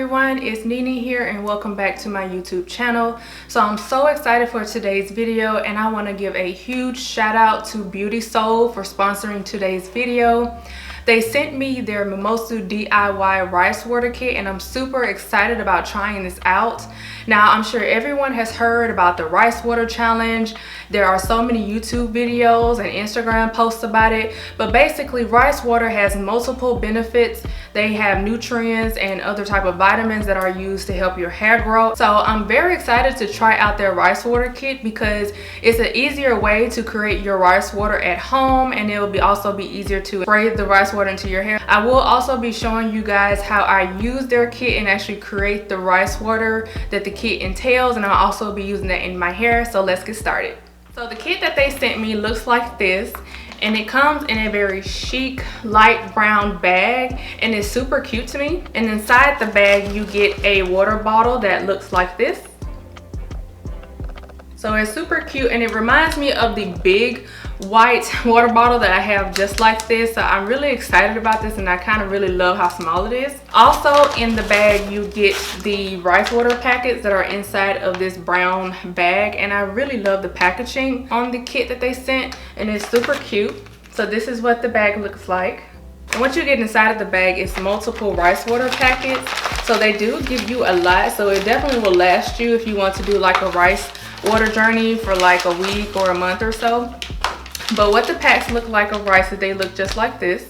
everyone, it's Nini here and welcome back to my YouTube channel. So I'm so excited for today's video and I want to give a huge shout out to Seoul for sponsoring today's video. They sent me their Mimosu DIY rice water kit and I'm super excited about trying this out. Now I'm sure everyone has heard about the rice water challenge. There are so many YouTube videos and Instagram posts about it, but basically rice water has multiple benefits. They have nutrients and other type of vitamins that are used to help your hair grow. So I'm very excited to try out their rice water kit because it's an easier way to create your rice water at home, and it will also be easier to spray the rice water into your hair. I will also be showing you guys how I use their kit and actually create the rice water that the kit entails, and I'll also be using that in my hair. So let's get started. So the kit that they sent me looks like this, and it comes in a very chic light brown bag and it's super cute to me. And inside the bag you get a water bottle that looks like this. So it's super cute and it reminds me of the big white water bottle that I have just like this. So I'm really excited about this and I kind of really love how small it is. Also in the bag you get the rice water packets that are inside of this brown bag, and I really love the packaging on the kit that they sent and it's super cute. So this is what the bag looks like. And what you get inside of the bag is multiple rice water packets. So they do give you a lot, so it definitely will last you if you want to do like a rice water journey for like a week or a month or so. But what the packs look like of rice is they look just like this.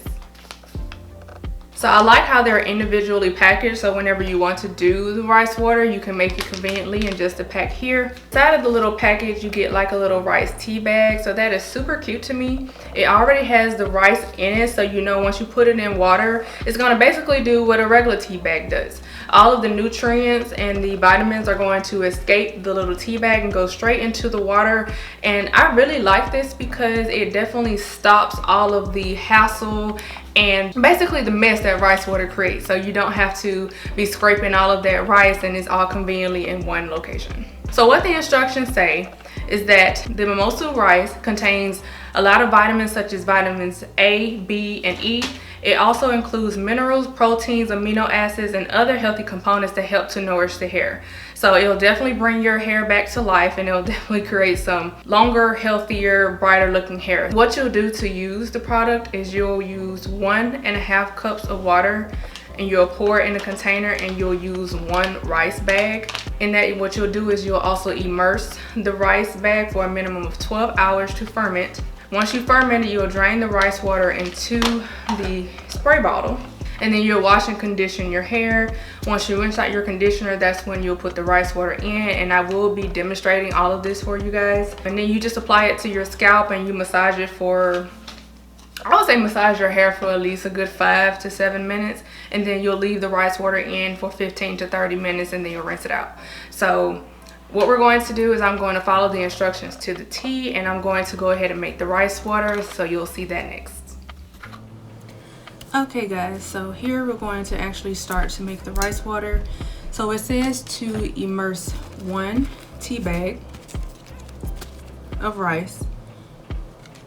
So I like how they're individually packaged, so whenever you want to do the rice water you can make it conveniently in just a pack here. Inside of the little package you get like a little rice tea bag, so that is super cute to me. It already has the rice in it, so you know once you put it in water it's going to basically do what a regular tea bag does. All of the nutrients and the vitamins are going to escape the little tea bag and go straight into the water. And I really like this because it definitely stops all of the hassle and basically the mess that rice water creates. So you don't have to be scraping all of that rice, and it's all conveniently in one location. So what the instructions say is that the Mimosu rice contains a lot of vitamins such as vitamins A, B, and E. It also includes minerals, proteins, amino acids, and other healthy components that help to nourish the hair. So it'll definitely bring your hair back to life, and it'll definitely create some longer, healthier, brighter looking hair. What you'll do to use the product is you'll use 1.5 cups of water and you'll pour it in a container, and you'll use 1 rice bag. In that, what you'll do is you'll also immerse the rice bag for a minimum of 12 hours to ferment. Once you ferment it, you'll drain the rice water into the spray bottle, and then you'll wash and condition your hair. Once you rinse out your conditioner, that's when you'll put the rice water in, and I will be demonstrating all of this for you guys. And then you just apply it to your scalp and you massage it for, I would say massage your hair for at least a good 5 to 7 minutes, and then you'll leave the rice water in for 15 to 30 minutes and then you'll rinse it out. So what we're going to do is I'm going to follow the instructions to the T, and I'm going to go ahead and make the rice water, so you'll see that next. Okay guys, so here we're going to actually start to make the rice water. So it says to immerse 1 tea bag of rice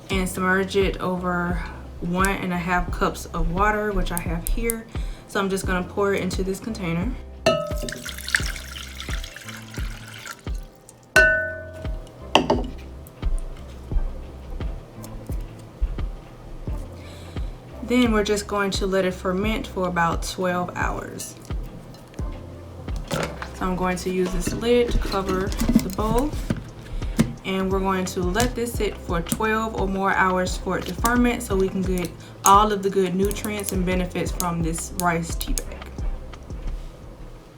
and submerge it over 1.5 cups of water, which I have here. So I'm just going to pour it into this container. Then we're just going to let it ferment for about 12 hours. So I'm going to use this lid to cover the bowl, and we're going to let this sit for 12 or more hours for it to ferment, so we can get all of the good nutrients and benefits from this rice tea bag.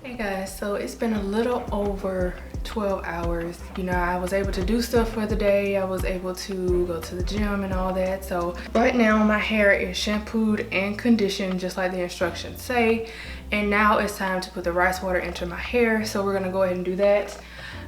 Hey guys, so it's been a little over 12 hours. You know, I was able to do stuff for the day. I was able to go to the gym and all that. So right now my hair is shampooed and conditioned just like the instructions say, and now it's time to put the rice water into my hair. So we're gonna go ahead and do that.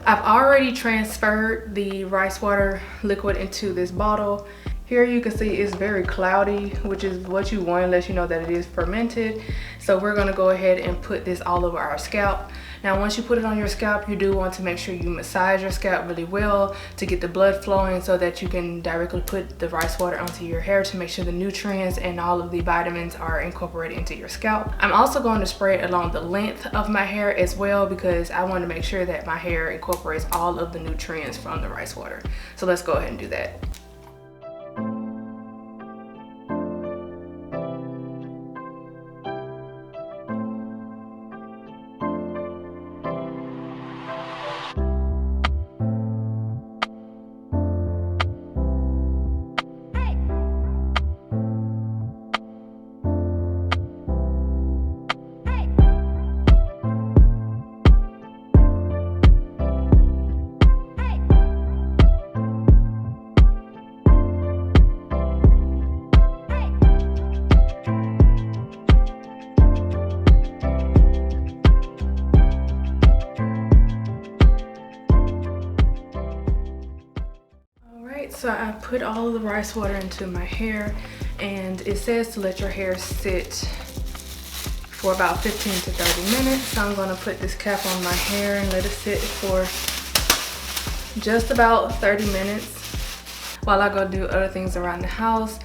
I've already transferred the rice water liquid into this bottle. Here you can see it's very cloudy, which is what you want, unless you know that it is fermented. So we're gonna go ahead and put this all over our scalp. Now once you put it on your scalp, you do want to make sure you massage your scalp really well to get the blood flowing so that you can directly put the rice water onto your hair to make sure the nutrients and all of the vitamins are incorporated into your scalp. I'm also going to spray it along the length of my hair as well because I want to make sure that my hair incorporates all of the nutrients from the rice water. So let's go ahead and do that. So I put all of the rice water into my hair, and it says to let your hair sit for about 15 to 30 minutes. So I'm gonna put this cap on my hair and let it sit for just about 30 minutes while I go do other things around the house.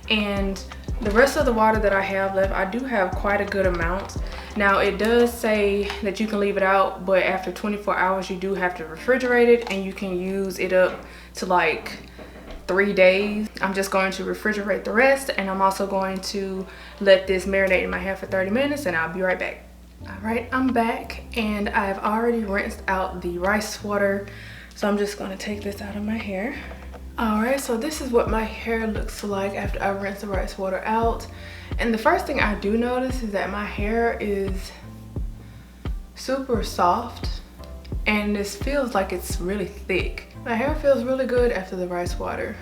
And the rest of the water that I have left, I do have quite a good amount. Now it does say that you can leave it out, but after 24 hours you do have to refrigerate it, and you can use it up to like 3 days. I'm just going to refrigerate the rest, and I'm also going to let this marinate in my hair for 30 minutes, and I'll be right back. All right, I'm back, and I've already rinsed out the rice water, so I'm just going to take this out of my hair. All right, so this is what my hair looks like after I rinse the rice water out. And the first thing I do notice is that my hair is super soft, and this feels like it's really thick. My hair feels really good after the rice water.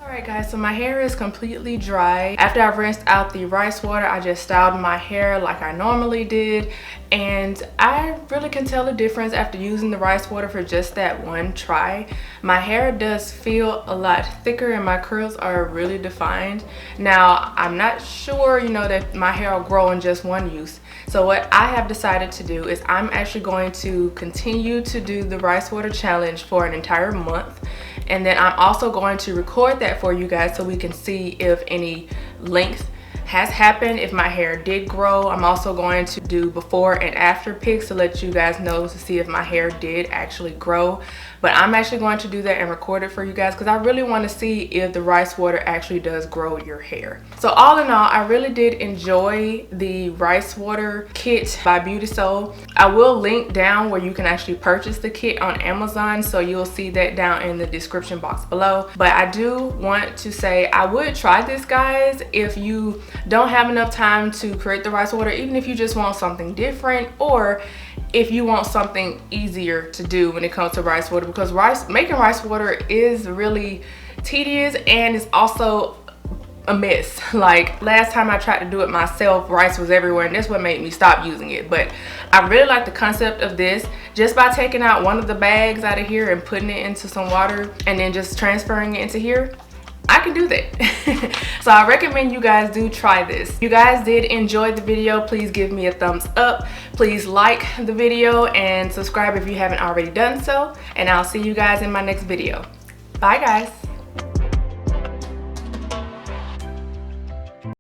Alright guys, so my hair is completely dry. After I've rinsed out the rice water, I just styled my hair like I normally did, and I really can tell the difference after using the rice water for just that one try. My hair does feel a lot thicker and my curls are really defined. Now, I'm not sure, that my hair will grow in just one use. So what I have decided to do is I'm actually going to continue to do the rice water challenge for an entire month. And then I'm also going to record that for you guys so we can see if any length has happened, if my hair did grow. I'm also going to do before and after pics to let you guys know to see if my hair did actually grow. But I'm actually going to do that and record it for you guys because I really want to see if the rice water actually does grow your hair. So all in all, I really did enjoy the rice water kit by Beaute Seoul. I will link down where you can actually purchase the kit on Amazon, so you'll see that down in the description box below. But I do want to say I would try this, guys, if you don't have enough time to create the rice water, even if you just want something different, or if you want something easier to do when it comes to rice water, because making rice water is really tedious and it's also a mess. Like last time I tried to do it myself, rice was everywhere, and that's what made me stop using it. But I really like the concept of this. Just by taking out one of the bags out of here and putting it into some water and then just transferring it into here, I can do that. So I recommend you guys do try this. If you guys did enjoy the video, please give me a thumbs up. Please like the video and subscribe if you haven't already done so. And I'll see you guys in my next video. Bye guys.